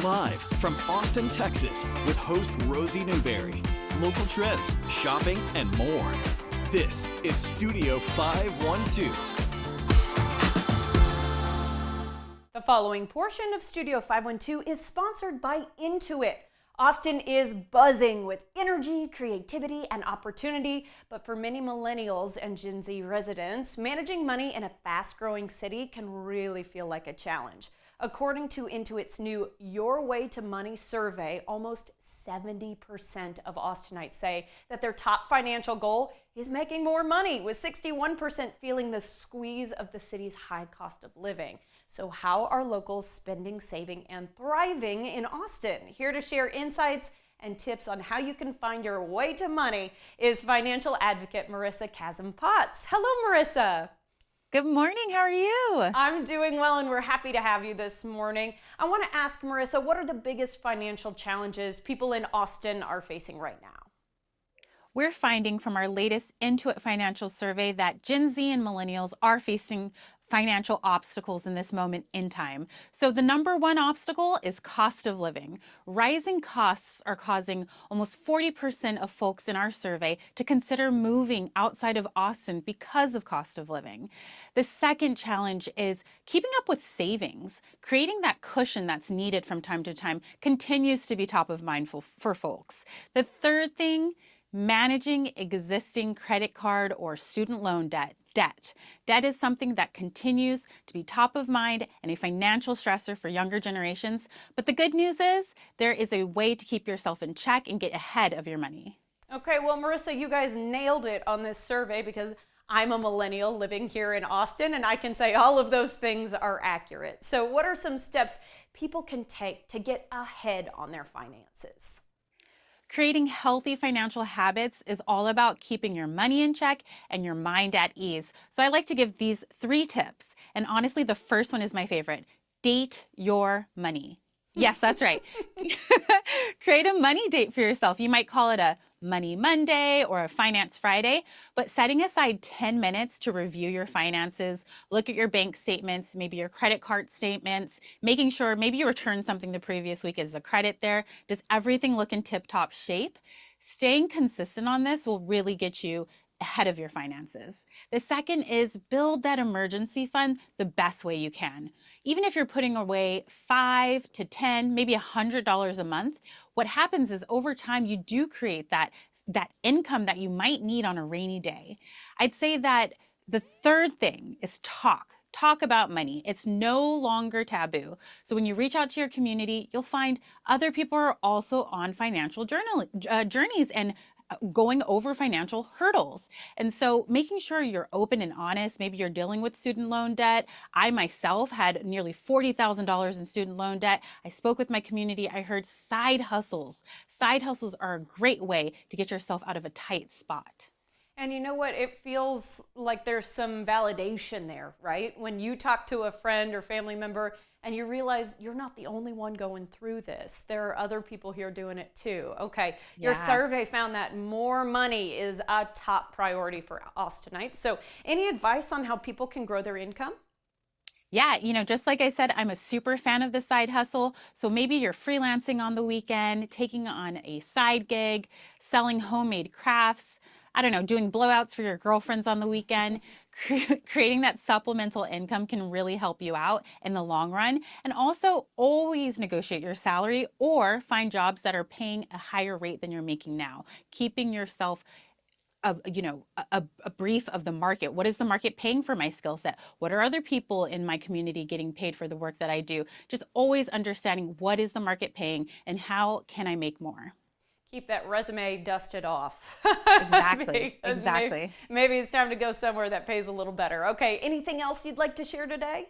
Live from Austin, Texas, with host Rosie Newberry. Local trends, shopping, and more. This is Studio 512. The following portion of Studio 512 is sponsored by Intuit. Austin is buzzing with energy, creativity, and opportunity, but for many millennials and Gen Z residents, managing money in a fast-growing city can really feel like a challenge. According to Intuit's new Your Way to Money survey, almost 70% of Austinites say that their top financial goal is making more money, with 61% feeling the squeeze of the city's high cost of living. So how are locals spending, saving, and thriving in Austin? Here to share insights and tips on how you can find your way to money is financial advocate Marissa Chasm-Potts. Hello, Marissa. Good morning. How are you? I'm doing well, and we're happy to have you this morning. I want to ask Marissa, what are the biggest financial challenges people in Austin are facing right now? We're finding from our latest Intuit financial survey that Gen Z and millennials are facing financial obstacles in this moment in time. So the number one obstacle is cost of living. Rising costs are causing almost 40% of folks in our survey to consider moving outside of Austin because of cost of living. The second challenge is keeping up with savings. Creating that cushion that's needed from time to time continues to be top of mind for folks. The third thing, managing existing credit card or student loan debt. Debt is something that continues to be top of mind and a financial stressor for younger generations. But the good news is there is a way to keep yourself in check and get ahead of your money. Okay, well, Marissa, you guys nailed it on this survey because I'm a millennial living here in Austin, and I can say all of those things are accurate. So what are some steps people can take to get ahead on their finances? Creating healthy financial habits is all about keeping your money in check and your mind at ease. So I like to give these 3 tips. And honestly, the first one is my favorite. Date your money. Yes, that's right. Create a money date for yourself. You might call it a Money Monday or a Finance Friday, but setting aside 10 minutes to review your finances, look at your bank statements, maybe your credit card statements, making sure maybe you returned something the previous week. Is the credit there? Does everything look in tip-top shape? Staying consistent on this will really get you ahead of your finances. The second is build that emergency fund the best way you can. Even if you're putting away $5 to $10, maybe $100 a month, what happens is over time you do create that income that you might need on a rainy day. I'd say that the third thing is talk about money. It's no longer taboo. So when you reach out to your community, you'll find other people are also on financial journeys and going over financial hurdles. And so making sure you're open and honest, maybe you're dealing with student loan debt. I myself had nearly $40,000 in student loan debt. I spoke with my community. I heard side hustles. Side hustles are a great way to get yourself out of a tight spot. And you know what? It feels like there's some validation there, right? When you talk to a friend or family member and you realize you're not the only one going through this. There are other people here doing it too. Okay, Your survey found that more money is a top priority for Austinites. So any advice on how people can grow their income? Yeah, just like I said, I'm a super fan of the side hustle. So maybe you're freelancing on the weekend, taking on a side gig, selling homemade crafts, I don't know, doing blowouts for your girlfriends on the weekend. Creating that supplemental income can really help you out in the long run. And also always negotiate your salary or find jobs that are paying a higher rate than you're making now. Keeping yourself a brief of the market. What is the market paying for my skill set? What are other people in my community getting paid for the work that I do? Just always understanding what is the market paying and how can I make more? Keep that resume dusted off. Exactly. Maybe it's time to go somewhere that pays a little better. Okay, anything else you'd like to share today?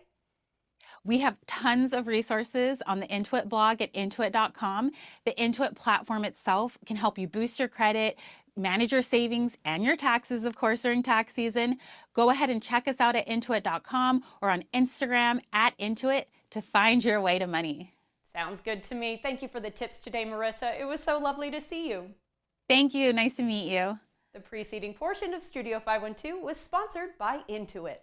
We have tons of resources on the Intuit blog at intuit.com. The Intuit platform itself can help you boost your credit, manage your savings and your taxes, of course, during tax season. Go ahead and check us out at intuit.com or on Instagram at Intuit to find your way to money. Sounds good to me. Thank you for the tips today, Marissa. It was so lovely to see you. Thank you. Nice to meet you. The preceding portion of Studio 512 was sponsored by Intuit.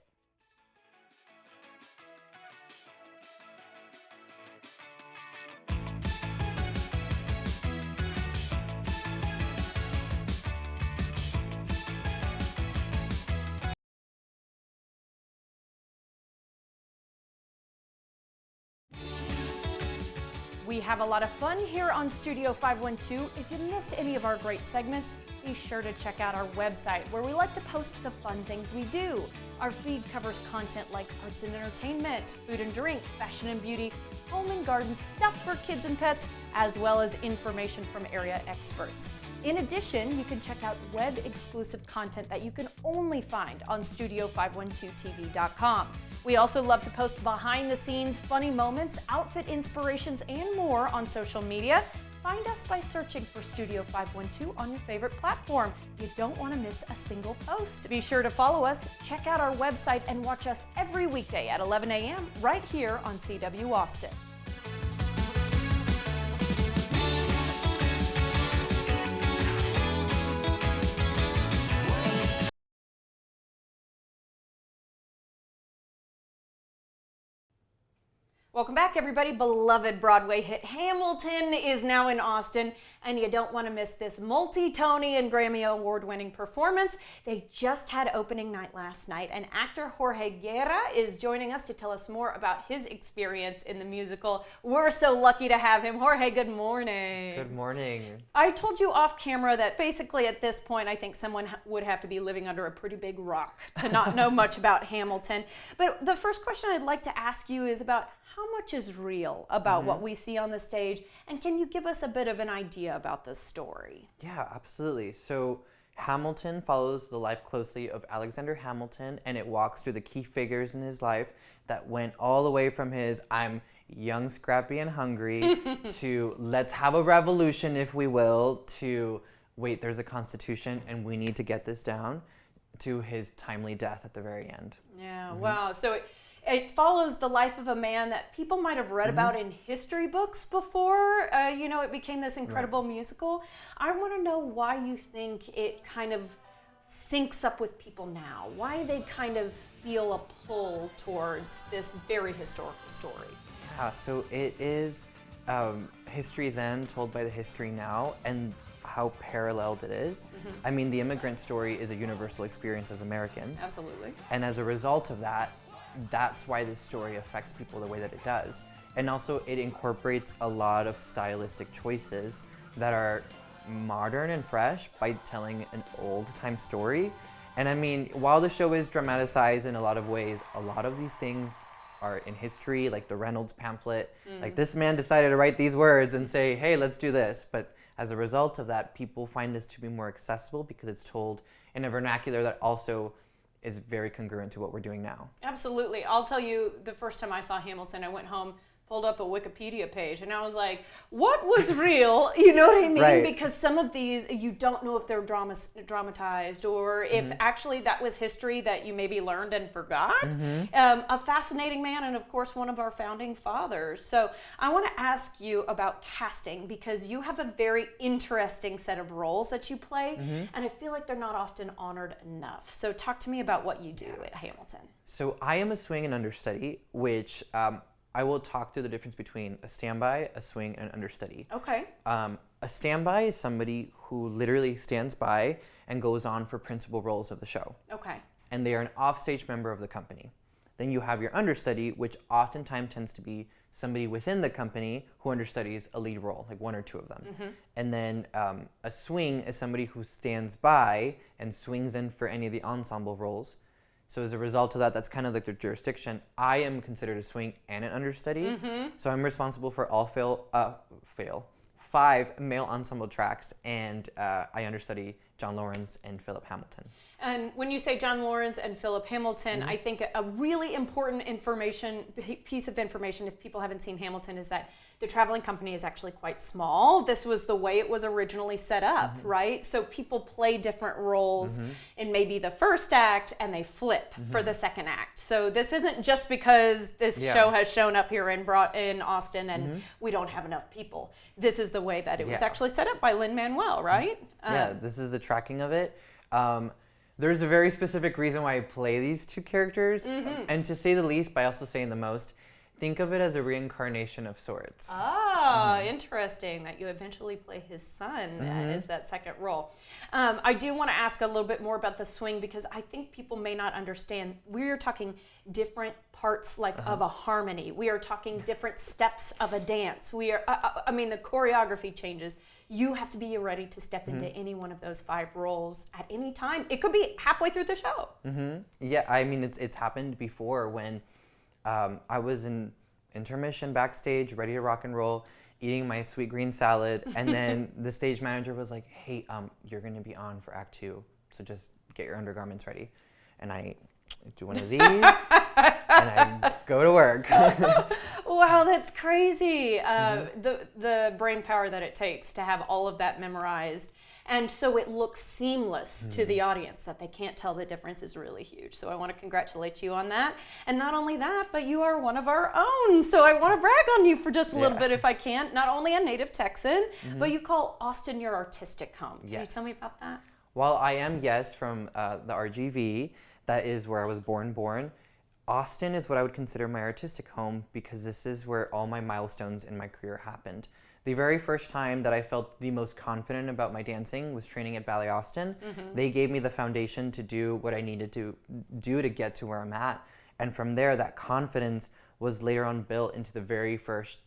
We have a lot of fun here on Studio 512. If you missed any of our great segments, be sure to check out our website where we like to post the fun things we do. Our feed covers content like arts and entertainment, food and drink, fashion and beauty, home and garden, stuff for kids and pets, as well as information from area experts. In addition, you can check out web-exclusive content that you can only find on Studio512TV.com. We also love to post behind-the-scenes funny moments, outfit inspirations, and more on social media. Find us by searching for Studio 512 on your favorite platform. You don't want to miss a single post. Be sure to follow us, check out our website, and watch us every weekday at 11 a.m. right here on CW Austin. Welcome back, everybody. Beloved Broadway hit Hamilton is now in Austin, and you don't want to miss this multi-Tony and Grammy Award-winning performance. They just had opening night last night, and actor Jorge Guerra is joining us to tell us more about his experience in the musical. We're so lucky to have him. Jorge, good morning. Good morning. I told you off camera that basically at this point, I think someone would have to be living under a pretty big rock to not know much about Hamilton. But the first question I'd like to ask you is about how much is real about what we see on the stage, and can you give us a bit of an idea about this story? Yeah, absolutely. So Hamilton follows the life closely of Alexander Hamilton, and it walks through the key figures in his life that went all the way from his I'm young, scrappy, and hungry to let's have a revolution, if we will, to wait, there's a constitution and we need to get this down, to his timely death at the very end. Yeah, wow. So it follows the life of a man that people might have read about in history books before. It became this incredible musical. I want to know why you think it kind of syncs up with people now. Why they kind of feel a pull towards this very historical story. Yeah, so it is history then told by the history now, and how paralleled it is. I mean, the immigrant story is a universal experience as Americans. Absolutely. And as a result of that, that's why this story affects people the way that it does. And also it incorporates a lot of stylistic choices that are modern and fresh by telling an old time story. And I mean, while the show is dramatized in a lot of ways, a lot of these things are in history, like the Reynolds pamphlet. Like, this man decided to write these words and say, hey, let's do this. But as a result of that, people find this to be more accessible because it's told in a vernacular that also is very congruent to what we're doing now. Absolutely. I'll tell you, the first time I saw Hamilton, I went home, pulled up a Wikipedia page, and I was like, what was real? You know what I mean? Right. Because some of these, you don't know if they're dramatized or if actually that was history that you maybe learned and forgot. A fascinating man, and of course, one of our founding fathers. So I want to ask you about casting, because you have a very interesting set of roles that you play, and I feel like they're not often honored enough. So talk to me about what you do at Hamilton. So I am a swing and understudy, which I will talk through the difference between a standby, a swing, and an understudy. Okay. A standby is somebody who literally stands by and goes on for principal roles of the show. Okay. And they are an offstage member of the company. Then you have your understudy, which oftentimes tends to be somebody within the company who understudies a lead role, like one or two of them. And then a swing is somebody who stands by and swings in for any of the ensemble roles. So as a result of that, that's kind of like their jurisdiction. I am considered a swing and an understudy. So I'm responsible for all 5 male ensemble tracks, and I understudy John Lawrence and Philip Hamilton. And when you say John Lawrence and Philip Hamilton, I think a really important piece of information, if people haven't seen Hamilton, is that the traveling company is actually quite small. This was the way it was originally set up, right? So people play different roles in maybe the first act, and they flip for the second act. So this isn't just because this show has shown up here in Austin and we don't have enough people. This is the way that it was actually set up by Lin-Manuel, right? Yeah, this is the tracking of it. There's a very specific reason why I play these two characters, and to say the least, by also saying the most, Think of it as a reincarnation of sorts. Ah, interesting that you eventually play his son as that second role. I do want to ask a little bit more about the swing because I think people may not understand. We are talking different parts of a harmony. We are talking different steps of a dance. We are, I mean, the choreography changes. You have to be ready to step into any one of those 5 roles at any time. It could be halfway through the show. Yeah, I mean, it's happened before when I was in intermission backstage, ready to rock and roll, eating my sweet green salad, and then the stage manager was like, hey, you're gonna be on for Act 2, so just get your undergarments ready. And I do one of these, and I go to work. Wow, that's crazy. The brain power that it takes to have all of that memorized. And so it looks seamless to the audience that they can't tell the difference is really huge. So I want to congratulate you on that. And not only that, but you are one of our own. So I want to brag on you for just a little bit if I can. Not only a native Texan, but you call Austin your artistic home. Can you tell me about that? Well, I am, yes, from the RGV. That is where I was born. Austin is what I would consider my artistic home because this is where all my milestones in my career happened. The very first time that I felt the most confident about my dancing was training at Ballet Austin. They gave me the foundation to do what I needed to do to get to where I'm at. And from there, that confidence was later on built into the very first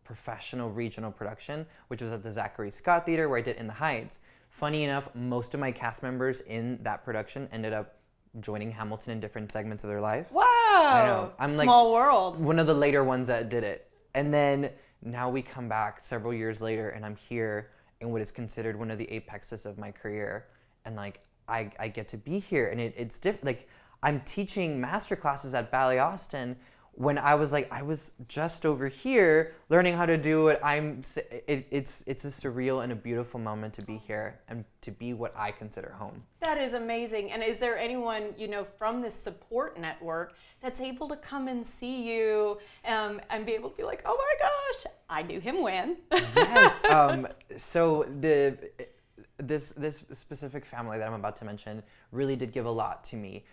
professional regional production, which was at the Zachary Scott Theater where I did In the Heights. Funny enough, most of my cast members in that production ended up joining Hamilton in different segments of their life. Wow. I know. I'm Small world. One of the later ones that did it. And then now we come back several years later and I'm here in what is considered one of the apexes of my career. And I get to be here and it's different. Like I'm teaching master classes at Ballet Austin when I was just over here learning how to do it. It's a surreal and a beautiful moment to be here and to be what I consider home. That is amazing. And is there anyone, from this support network that's able to come and see you and be able to be like, oh my gosh, I knew him when? Yes. So this specific family that I'm about to mention really did give a lot to me.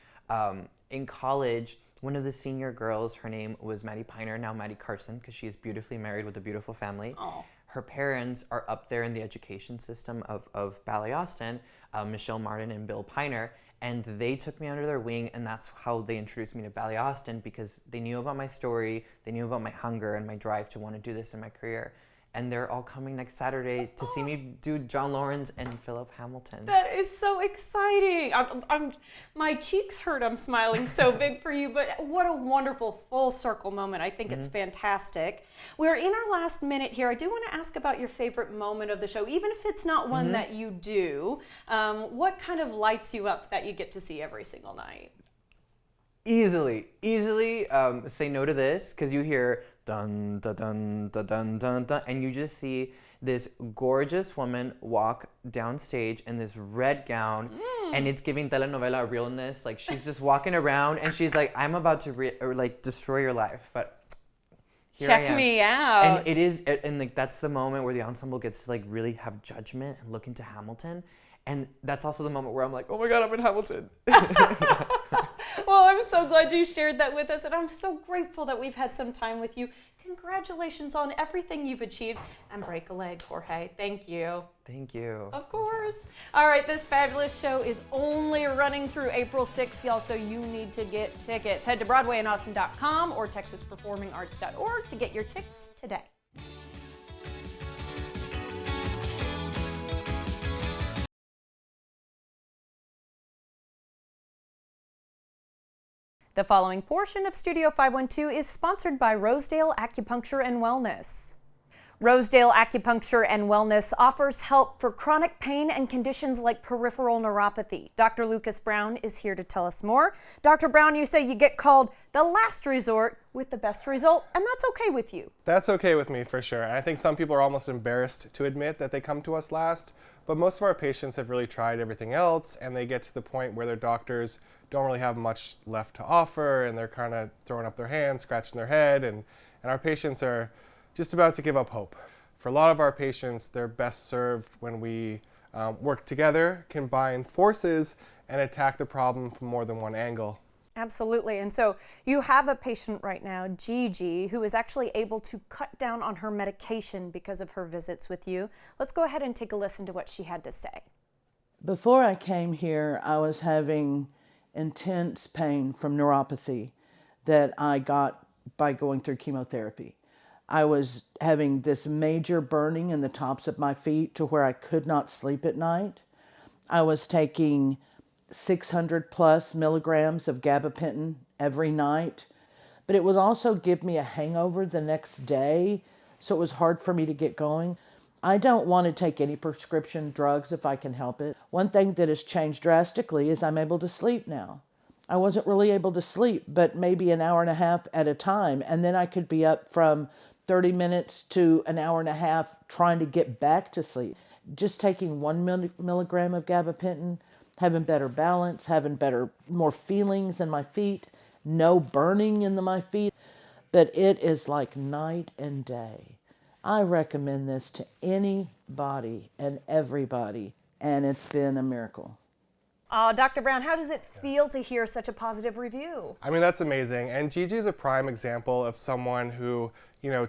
In college, one of the senior girls, her name was Maddie Piner, now Maddie Carson, because she is beautifully married with a beautiful family. Aww. Her parents are up there in the education system of Ballet Austin, Michelle Martin and Bill Piner, and they took me under their wing, and that's how they introduced me to Ballet Austin, because they knew about my story, they knew about my hunger and my drive to want to do this in my career. And they're all coming next Saturday to see me do John Lawrence and Philip Hamilton. That is so exciting. My cheeks hurt. I'm smiling so big for you, but what a wonderful full circle moment. I think it's fantastic. We're in our last minute here. I do want to ask about your favorite moment of the show, even if it's not one that you do. What kind of lights you up that you get to see every single night? Easily, Say No to This, because you hear dun dun dun dun dun dun dun, and you just see this gorgeous woman walk downstage in this red gown, and it's giving telenovela realness. Like she's just walking around, and she's like, "I'm about to destroy your life," but here I am. Check me out. And it is, and that's the moment where the ensemble gets to really have judgment and look into Hamilton, and that's also the moment where I'm like, "Oh my God, I'm in Hamilton." Well, I'm so glad you shared that with us, and I'm so grateful that we've had some time with you. Congratulations on everything you've achieved, and break a leg, Jorge. Thank you. Thank you. Of course. All right, this fabulous show is only running through April 6th, y'all, so you need to get tickets. Head to BroadwayInAustin.com or TexasPerformingArts.org to get your tickets today. The following portion of Studio 512 is sponsored by Rosedale Acupuncture and Wellness. Rosedale Acupuncture and Wellness offers help for chronic pain and conditions like peripheral neuropathy. Dr. Lucas Brown is here to tell us more. Dr. Brown, you say you get called the last resort with the best result, and that's okay with you. That's okay with me for sure. And I think some people are almost embarrassed to admit that they come to us last, but most of our patients have really tried everything else, and they get to the point where their doctors don't really have much left to offer, and they're kind of throwing up their hands, scratching their head, and our patients are just about to give up hope. For a lot of our patients, they're best served when we work together, combine forces, and attack the problem from more than one angle. Absolutely. And so you have a patient right now, Gigi, who is actually able to cut down on her medication because of her visits with you. Let's go ahead and take a listen to what she had to say. Before I came here, I was having intense pain from neuropathy that I got by going through chemotherapy. I was having this major burning in the tops of my feet to where I could not sleep at night. I was taking 600 plus milligrams of gabapentin every night, but it would also give me a hangover the next day, so it was hard for me to get going. I don't want to take any prescription drugs if I can help it. One thing that has changed drastically is I'm able to sleep now. I wasn't really able to sleep, but maybe an hour and a half at a time, and then I could be up from 30 minutes to an hour and a half trying to get back to sleep. Just taking 1 milligram of gabapentin, having better balance, having more feelings in my feet, no burning in my feet, but it is like night and day. I recommend this to anybody and everybody, and it's been a miracle. Dr. Brown, how does it feel to hear such a positive review? I mean, that's amazing. And Gigi is a prime example of someone who,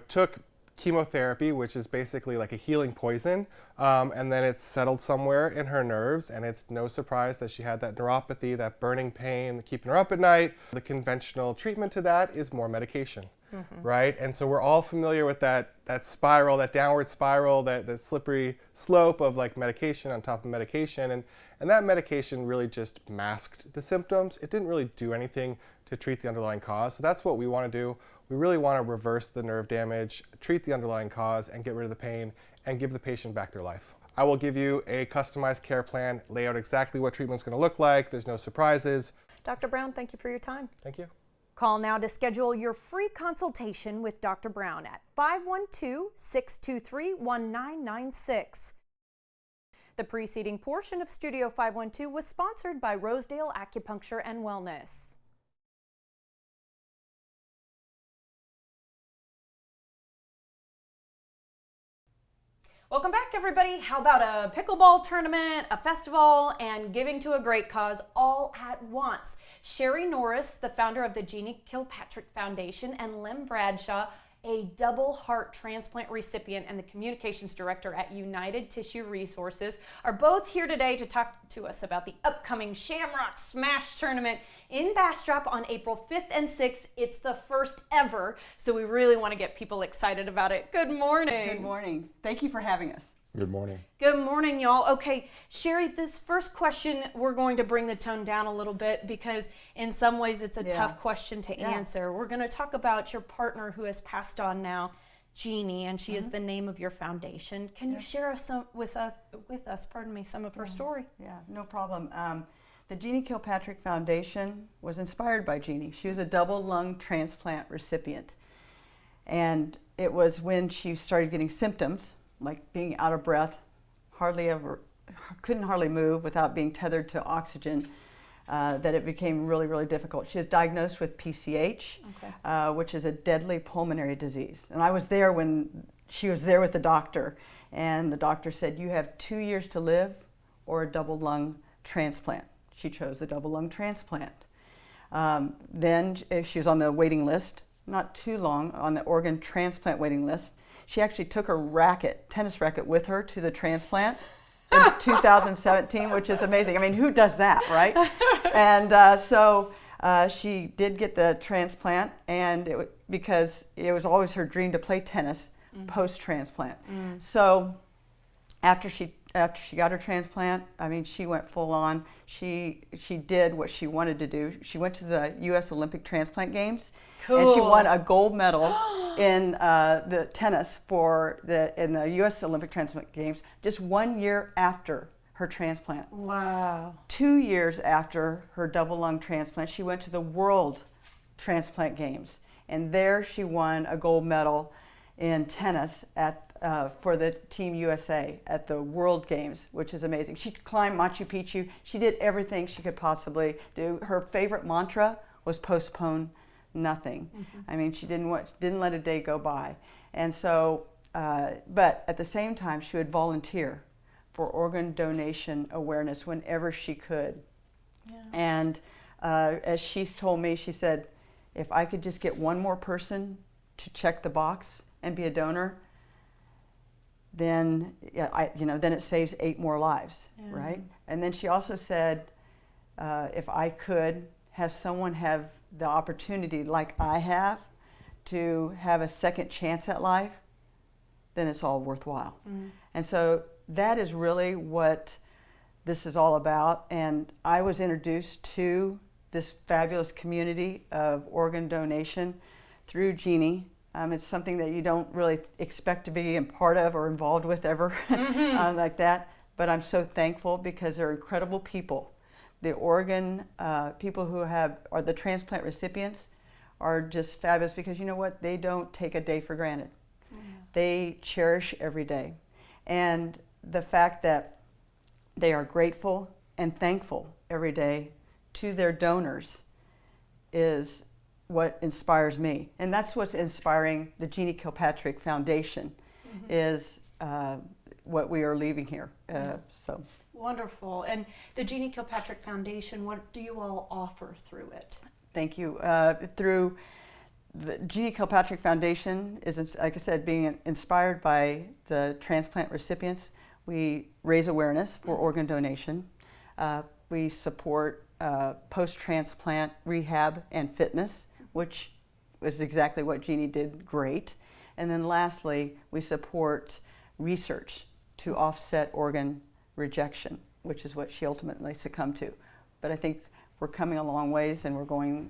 took chemotherapy, which is basically like a healing poison, and then it's settled somewhere in her nerves, and it's no surprise that she had that neuropathy, that burning pain, keeping her up at night. The conventional treatment to that is more medication, right? And so we're all familiar with that spiral, that downward spiral, that slippery slope of like medication on top of medication, and that medication really just masked the symptoms. It didn't really do anything to treat the underlying cause. So that's what we want to do. We really want to reverse the nerve damage, treat the underlying cause, and get rid of the pain, and give the patient back their life. I will give you a customized care plan, lay out exactly what treatment's going to look like. There's no surprises. Dr. Brown, thank you for your time. Thank you. Call now to schedule your free consultation with Dr. Brown at 512-623-1996. The preceding portion of Studio 512 was sponsored by Rosedale Acupuncture and Wellness. Welcome back, everybody. How about a pickleball tournament, a festival, and giving to a great cause all at once? Sherry Norris, the founder of the Jeannie Kilpatrick Foundation, and Lem Bradshaw, a double heart transplant recipient and the communications director at United Tissue Resources, are both here today to talk to us about the upcoming Shamrock Smash tournament in Bastrop on April 5th and 6th. It's the first ever, so we really want to get people excited about it. Good morning. Good morning. Thank you for having us. Good morning. Good morning, y'all. Okay, Sherry, this first question, we're going to bring the tone down a little bit because in some ways it's a tough question to answer. We're going to talk about your partner who has passed on now, Jeannie, and she is the name of your foundation. Can you share with us some of her story? Yeah, no problem. The Jeannie Kilpatrick Foundation was inspired by Jeannie. She was a double lung transplant recipient. And it was when she started getting symptoms, like being out of breath, couldn't hardly move without being tethered to oxygen, that it became really, really difficult. She was diagnosed with PCH, which is a deadly pulmonary disease. And I was there when she was there with the doctor, and the doctor said, you have 2 years to live or a double lung transplant. She chose the double lung transplant. Then she was on the waiting list, not too long, on the organ transplant waiting list. She actually took her tennis racket with her to the transplant in 2017, which is amazing. I mean, who does that, right? And so she did get the transplant, and because it was always her dream to play tennis post-transplant. So after she got her transplant, I mean, she went full on. She did what she wanted to do. She went to the U.S. Olympic Transplant Games, and she won a gold medal in the tennis in the U.S. Olympic Transplant Games just 1 year after her transplant. Wow. 2 years after her double lung transplant, she went to the World Transplant Games, and there she won a gold medal in tennis for the Team USA at the World Games, which is amazing. She climbed Machu Picchu. She did everything she could possibly do. Her favorite mantra was postpone nothing. I mean, she didn't let a day go by. And so, but at the same time, she would volunteer for organ donation awareness whenever she could. Yeah. And as she's told me, she said, if I could just get one more person to check the box and be a donor, then then it saves 8 more lives, right? And then she also said, if I could have someone have the opportunity, like I have, to have a second chance at life, then it's all worthwhile. And so that is really what this is all about. And I was introduced to this fabulous community of organ donation through Jeannie. It's something that you don't really expect to be a part of or involved with ever like that. But I'm so thankful because they're incredible people. The organ people who are the transplant recipients are just fabulous because you know what? They don't take a day for granted. They cherish every day. And the fact that they are grateful and thankful every day to their donors is what inspires me. And that's what's inspiring the Jeannie Kilpatrick Foundation is what we are leaving here. So wonderful. And the Jeannie Kilpatrick Foundation, what do you all offer through it? Thank you. Through the Jeannie Kilpatrick Foundation is, like I said, being inspired by the transplant recipients. We raise awareness for organ donation. We support post-transplant rehab and fitness, which was exactly what Jeannie did great. And then lastly, we support research to offset organ rejection, which is what she ultimately succumbed to. But I think we're coming a long ways and we're going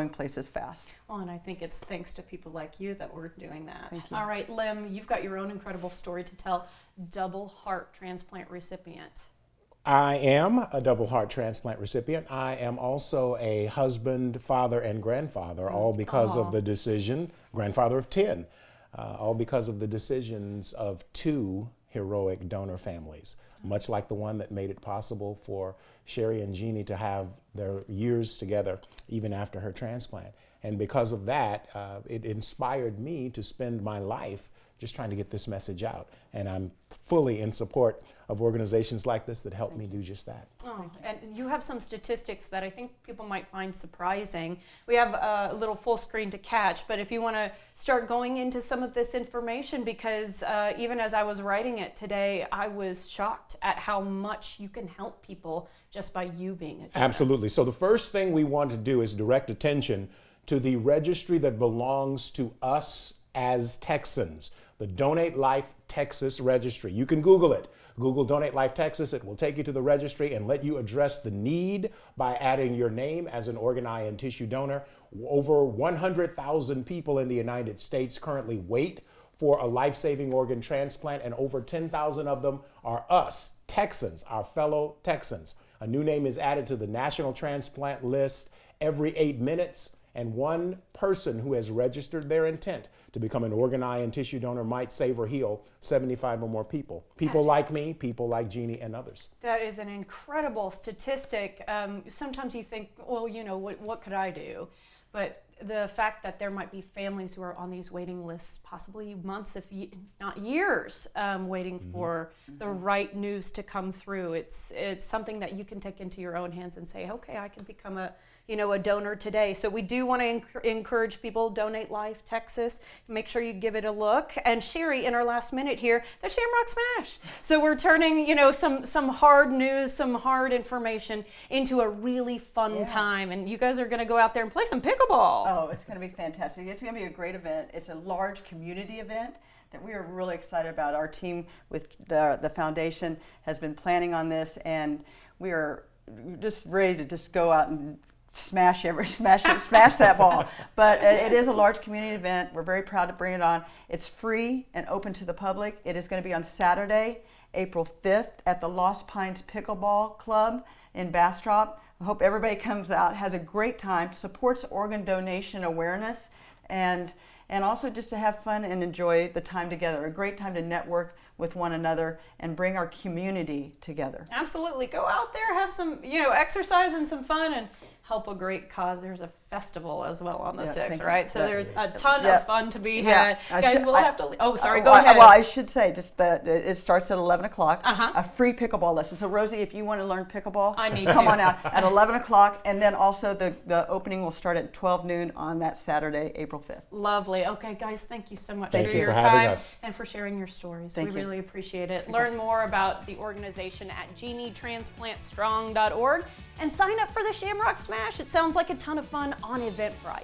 places fast. Well, and I think it's thanks to people like you that we're doing that. Thank you. All right, Lim, you've got your own incredible story to tell. Double heart transplant recipient. I am a double heart transplant recipient. I am also a husband, father, and grandfather, all because of the decision, grandfather of 10, all because of the decisions of 2 heroic donor families, much like the one that made it possible for Sherry and Jeannie to have their years together even after her transplant. And because of that, it inspired me to spend my life just trying to get this message out. And I'm fully in support of organizations like this that help me do just that. Oh, and you have some statistics that I think people might find surprising. We have a little full screen to catch, but if you want to start going into some of this information, because even as I was writing it today, I was shocked at how much you can help people just by you being a donor. Absolutely. So the first thing we want to do is direct attention to the registry that belongs to us as Texans, the Donate Life Texas Registry. You can Google it. Google Donate Life Texas. It will take you to the registry and let you address the need by adding your name as an organ, eye, and tissue donor. Over 100,000 people in the United States currently wait for a life-saving organ transplant, and over 10,000 of them are us, Texans, our fellow Texans. A new name is added to the national transplant list every 8 minutes, and one person who has registered their intent to become an organ, eye, and tissue donor might save or heal 75 or more people. People like me, people like Jeannie, and others. That is an incredible statistic. Sometimes you think, well, you know, what could I do? But the fact that there might be families who are on these waiting lists, possibly months, if not years, waiting for the right news to come through. It's something that you can take into your own hands and say, okay, I can become a donor today. So we do want to encourage people, Donate Life Texas. Make sure you give it a look. And Sherry, in our last minute here, the Shamrock Smash. So we're turning, some hard news, some hard information into a really fun time. And you guys are going to go out there and play some pickleball. Oh, it's going to be fantastic. It's going to be a great event. It's a large community event that we are really excited about. Our team with the foundation has been planning on this, and we are just ready to just go out and smash that ball. But it is a large community event. We're very proud to bring it on. It's free and open to the public. It is going to be on Saturday, April 5th at the Lost Pines Pickleball Club in Bastrop. I hope everybody comes out, has a great time, supports organ donation awareness, and also just to have fun and enjoy the time together. A great time to network with one another and bring our community together. Absolutely. Go out there, have some, exercise and some fun, and help a great cause, there's a festival as well on the 6th, thank you. right? So Yeah. there's a ton Yeah. of fun to be Yeah. had. Guys, we'll have to. Oh, sorry. Go well, ahead. Well, I should say just that it starts at 11 o'clock. Uh-huh. A free pickleball lesson. So Rosie, if you want to learn pickleball, I need come to. on out at 11 o'clock, and then also the opening will start at 12 noon on that Saturday, April 5th. Lovely. Okay, guys, thank you so much Thank for you your for having time us. and for sharing your stories. Thank we you. really appreciate it. Learn more about the organization at genietransplantstrong.org and sign up for the Shamrock Smash. It sounds like a ton of fun on Eventbrite.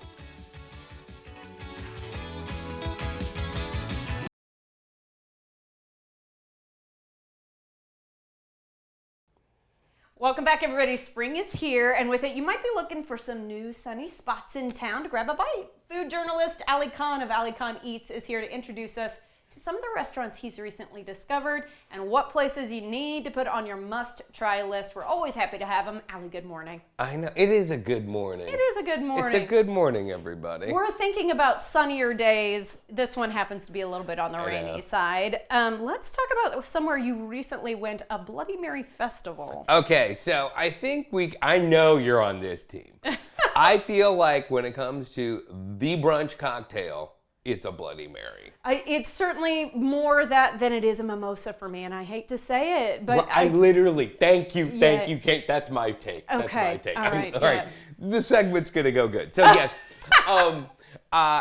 Welcome back, everybody. Spring is here, and with it, you might be looking for some new sunny spots in town to grab a bite. Food journalist Ali Khan of Ali Khan Eats is here to introduce us to some of the restaurants he's recently discovered and what places you need to put on your must-try list. We're always happy to have him. Ali, good morning. I know. It is a good morning. It is a good morning. It's a good morning, everybody. We're thinking about sunnier days. This one happens to be a little bit on the rainy side. Let's talk about somewhere you recently went, a Bloody Mary festival. Okay, so I think I know you're on this team. I feel like when it comes to the brunch cocktail, it's a Bloody Mary. It's certainly more that than it is a mimosa for me, and I hate to say it, but Well, I literally, thank you, Yeah. Kate. That's my take. That's Okay, my take. all right, All right. The segment's gonna go good. So yes,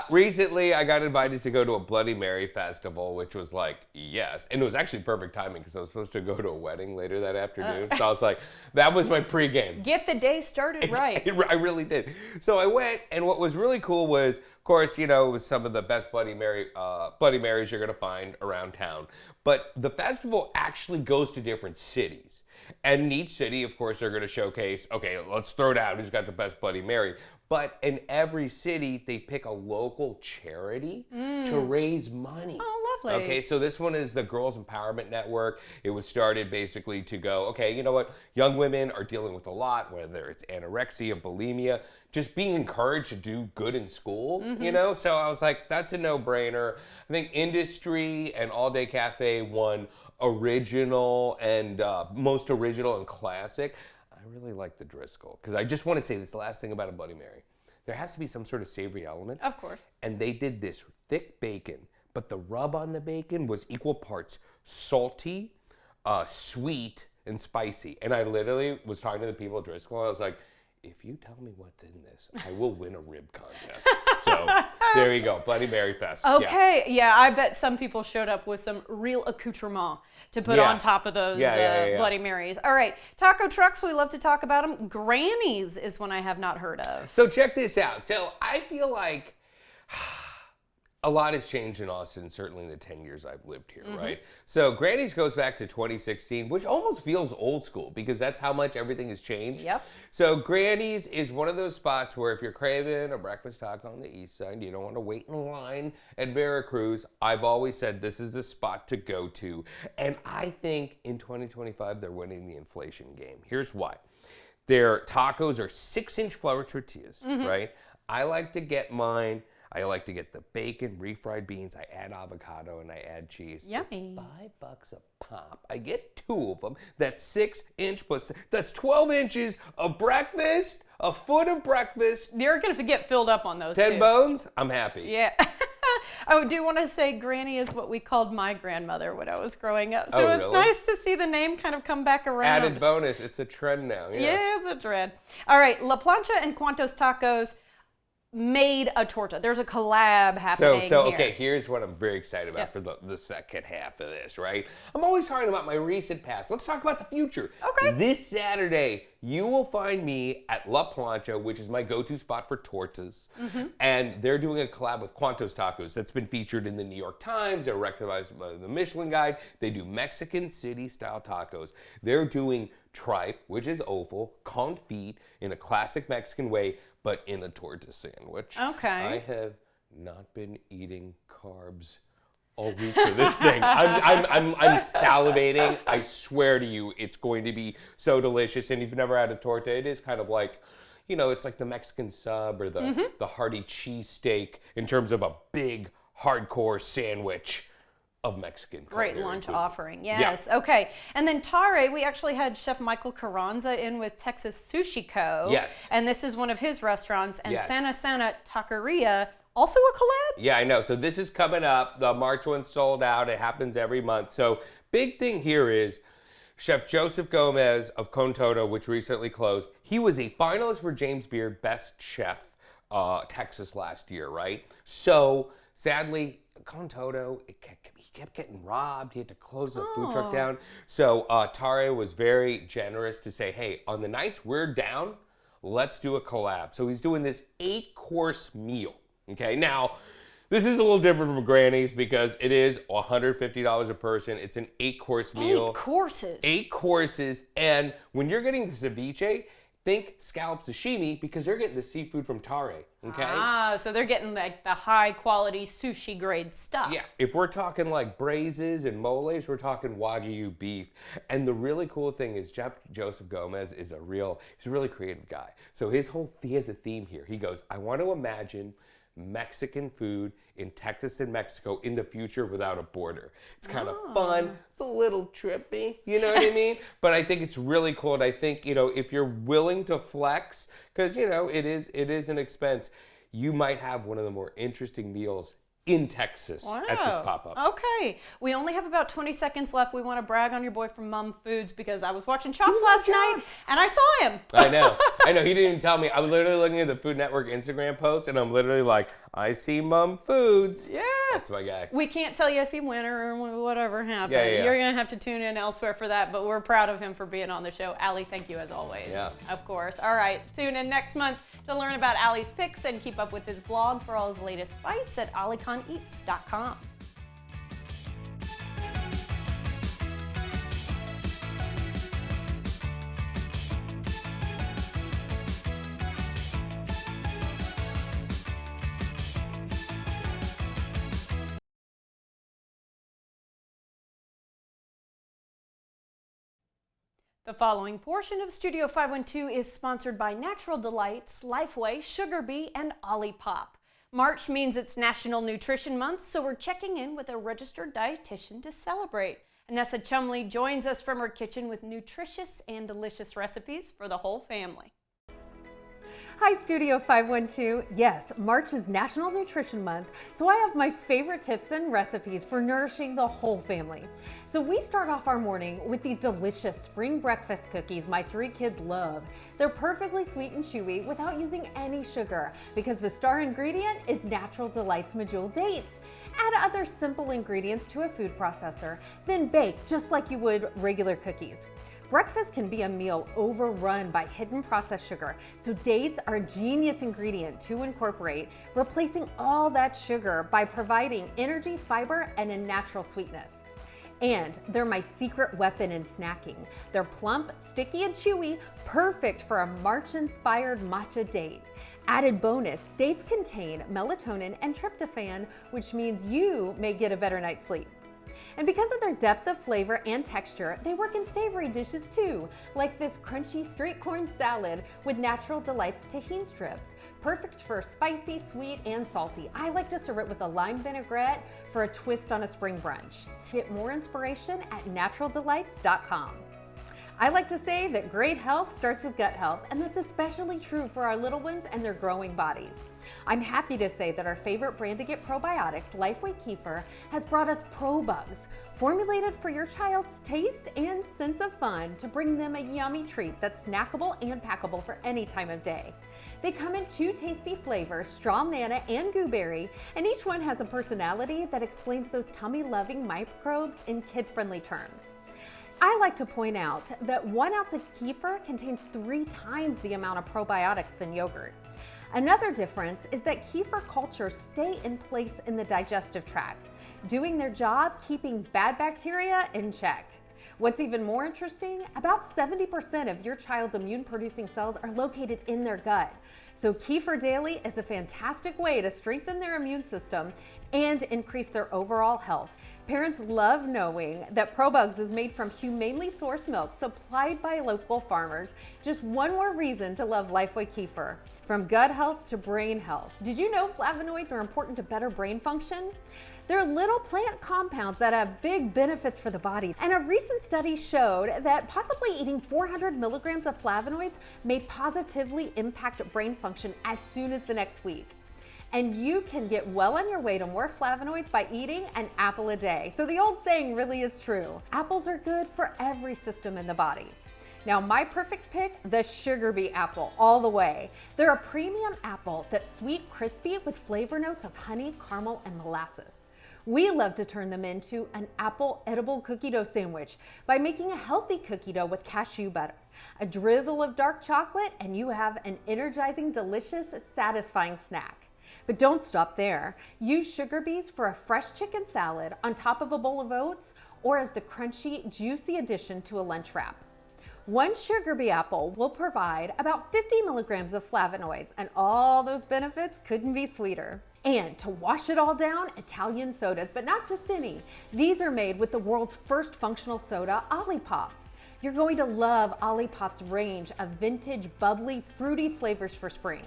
recently I got invited to go to a Bloody Mary festival, which was like, yes. And it was actually perfect timing because I was supposed to go to a wedding later that afternoon. So I was like, that was my pregame. get the day started right. I really did. So I went, and what was really cool was, of course, it was some of the best Bloody Marys you're gonna find around town. But the festival actually goes to different cities. And in each city, of course, they're gonna showcase, okay, let's throw down who's got the best Bloody Mary. But in every city, they pick a local charity to raise money. Oh, lovely. Okay, so this one is the Girls Empowerment Network. It was started basically to go, okay, you know what? Young women are dealing with a lot, whether it's anorexia, bulimia, just being encouraged to do good in school, So I was like, that's a no-brainer. I think Industry and All Day Cafe won original and most original and classic. I really like the Driscoll, because I just want to say this last thing about a Bloody Mary. There has to be some sort of savory element. Of course. And they did this thick bacon, but the rub on the bacon was equal parts salty, sweet, and spicy. And I literally was talking to the people at Driscoll, and I was like, if you tell me what's in this, I will win a rib contest. So there you go, Bloody Mary Fest. Okay, yeah, I bet some people showed up with some real accoutrement to put on top of those Bloody Marys. All right, taco trucks, we love to talk about them. Granny's is one I have not heard of. So check this out. So I feel like a lot has changed in Austin, certainly in the 10 years I've lived here, right? So Granny's goes back to 2016, which almost feels old school because that's how much everything has changed. Yep. So Granny's is one of those spots where if you're craving a breakfast taco on the east side, you don't want to wait in line at Veracruz, I've always said this is the spot to go to. And I think in 2025, they're winning the inflation game. Here's why. Their tacos are 6-inch flour tortillas, right? I like to get mine. I like to get the bacon, refried beans, I add avocado, and I add cheese. Yummy. It's $5 a pop. I get 2 of them. That's 6-inch plus, that's 12 inches of breakfast, a foot of breakfast. You're going to get filled up on those 10 too. bones, I'm happy. Yeah. I do want to say Granny is what we called my grandmother when I was growing up. So it's really? nice to see the name kind of come back around. Added bonus, it's a trend now. Yeah, it's a trend. All right, La Plancha and Cuantos Tacos made a torta. There's a collab happening here. Okay, here's what I'm very excited about for the second half of this, right? I'm always talking about my recent past. Let's talk about the future. Okay. This Saturday, you will find me at La Plancha, which is my go-to spot for tortas. And they're doing a collab with Cuantos Tacos that's been featured in the New York Times. They're recognized by the Michelin Guide. They do Mexican City-style tacos. They're doing tripe, which is oval, confit in a classic Mexican way, but in a torta sandwich. Okay. I have not been eating carbs all week for this thing. I'm salivating. I swear to you, it's going to be so delicious. And if you've never had a torta, it is kind of like, it's like the Mexican sub or the hearty cheesesteak in terms of a big, hardcore sandwich. of Mexican Great culinary lunch cuisine. offering. Yes. Okay. And then Tare, we actually had Chef Michael Carranza in with Texas Sushi Co. Yes. And this is one of his restaurants. And Yes. Sana Taqueria, also a collab? Yeah, I know. So this is coming up. The March one sold out. It happens every month. So big thing here is Chef Joseph Gomez of Con Todo, which recently closed. He was a finalist for James Beard Best Chef Texas last year, right? So sadly, Con Todo, he kept getting robbed. He had to close the food truck down. So Tare was very generous to say, hey, on the nights we're down, let's do a collab. So he's doing this 8-course meal. Okay, now this is a little different from Granny's because it is $150 a person. It's an 8-course meal. 8 courses. 8 courses. And when you're getting the ceviche, think scallop sashimi because they're getting the seafood from Tare. Okay? Ah, so they're getting like the high quality sushi grade stuff. Yeah, if we're talking like braises and moles, we're talking Wagyu beef. And the really cool thing is Chef Joseph Gomez is he's a really creative guy. So he has a theme here. He goes, I want to imagine Mexican food in Texas and Mexico in the future without a border. It's kind of fun. It's a little trippy, you know what I mean? But I think it's really cool. And I think, if you're willing to flex, because, it is an expense, you might have one of the more interesting meals in Texas at this pop-up. Okay. We only have about 20 seconds left. We want to brag on your boy from Mum Foods because I was watching Chopped last night and I saw him. I know. He didn't even tell me. I was literally looking at the Food Network Instagram post and I'm literally like, I see Mum Foods. Yeah. That's my guy. We can't tell you if he went or whatever happened. Yeah. You're going to have to tune in elsewhere for that, but we're proud of him for being on the show. Allie, thank you as always. Yeah. Of course. All right. Tune in next month to learn about Allie's picks and keep up with his blog for all his latest bites at AliKhanEats.com. The following portion of Studio 512 is sponsored by Natural Delights, Lifeway, Sugar Bee, and Olipop. March means it's National Nutrition Month, so we're checking in with a registered dietitian to celebrate. Anessa Chumley joins us from her kitchen with nutritious and delicious recipes for the whole family. Hi Studio 512. Yes, March is National Nutrition Month, so I have my favorite tips and recipes for nourishing the whole family. So we start off our morning with these delicious spring breakfast cookies my 3 kids love. They're perfectly sweet and chewy without using any sugar because the star ingredient is Natural Delights Medjool dates. Add other simple ingredients to a food processor, then bake just like you would regular cookies. Breakfast can be a meal overrun by hidden processed sugar, so dates are a genius ingredient to incorporate, replacing all that sugar by providing energy, fiber, and a natural sweetness. And they're my secret weapon in snacking. They're plump, sticky, and chewy, perfect for a March-inspired matcha date. Added bonus, dates contain melatonin and tryptophan, which means you may get a better night's sleep. And because of their depth of flavor and texture, they work in savory dishes too, like this crunchy street corn salad with Natural Delights tahini strips. Perfect for spicy, sweet, and salty. I like to serve it with a lime vinaigrette for a twist on a spring brunch. Get more inspiration at naturaldelights.com. I like to say that great health starts with gut health, and that's especially true for our little ones and their growing bodies. I'm happy to say that our favorite brand to get probiotics, Lifeway Kefir, has brought us ProBugs, formulated for your child's taste and sense of fun to bring them a yummy treat that's snackable and packable for any time of day. They come in 2 tasty flavors, straw manna and gooseberry, and each one has a personality that explains those tummy-loving microbes in kid-friendly terms. I like to point out that 1 ounce of kefir contains 3 times the amount of probiotics than yogurt. Another difference is that kefir cultures stay in place in the digestive tract, doing their job keeping bad bacteria in check. What's even more interesting, about 70% of your child's immune-producing cells are located in their gut. So Kefir Daily is a fantastic way to strengthen their immune system and increase their overall health. Parents love knowing that ProBugs is made from humanely sourced milk supplied by local farmers. Just one more reason to love Lifeway Kefir. From gut health to brain health. Did you know flavonoids are important to better brain function? They're little plant compounds that have big benefits for the body. And a recent study showed that possibly eating 400 milligrams of flavonoids may positively impact brain function as soon as the next week. And you can get well on your way to more flavonoids by eating an apple a day. So the old saying really is true. Apples are good for every system in the body. Now, my perfect pick, the Sugar Bee apple, all the way. They're a premium apple that's sweet, crispy, with flavor notes of honey, caramel, and molasses. We love to turn them into an apple edible cookie dough sandwich by making a healthy cookie dough with cashew butter, a drizzle of dark chocolate, and you have an energizing, delicious, satisfying snack. But don't stop there. Use Sugar Bees for a fresh chicken salad on top of a bowl of oats or as the crunchy, juicy addition to a lunch wrap. One Sugar Bee apple will provide about 50 milligrams of flavonoids, and all those benefits couldn't be sweeter. And to wash it all down, Italian sodas, but not just any. These are made with the world's first functional soda, Olipop. You're going to love Olipop's range of vintage, bubbly, fruity flavors for spring.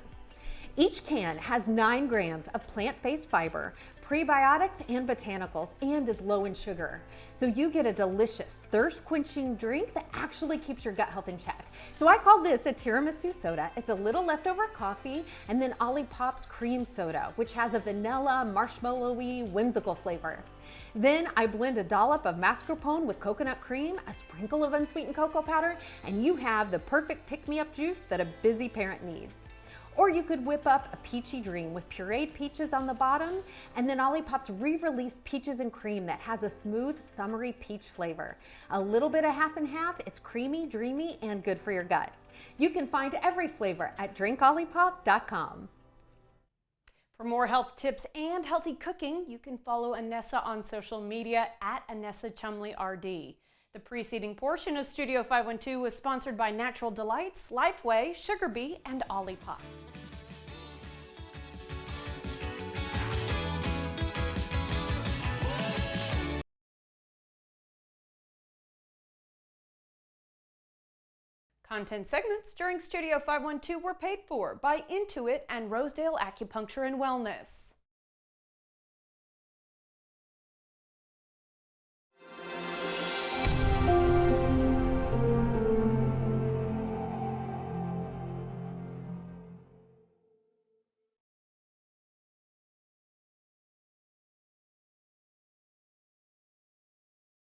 Each can has 9 grams of plant-based fiber, prebiotics, and botanicals, and is low in sugar. So you get a delicious, thirst-quenching drink that actually keeps your gut health in check. So I call this a tiramisu soda. It's a little leftover coffee, and then Olipop's cream soda, which has a vanilla, marshmallowy, whimsical flavor. Then I blend a dollop of mascarpone with coconut cream, a sprinkle of unsweetened cocoa powder, and you have the perfect pick-me-up juice that a busy parent needs. Or you could whip up a peachy dream with pureed peaches on the bottom, and then Olipop's re-released peaches and cream that has a smooth, summery peach flavor. A little bit of half and half, it's creamy, dreamy, and good for your gut. You can find every flavor at drinkolipop.com. For more health tips and healthy cooking, you can follow Anessa on social media at Anessa Chumley RD. The preceding portion of Studio 512 was sponsored by Natural Delights, Lifeway, Sugar Bee, and Olipop. Content segments during Studio 512 were paid for by Intuit and Rosedale Acupuncture and Wellness.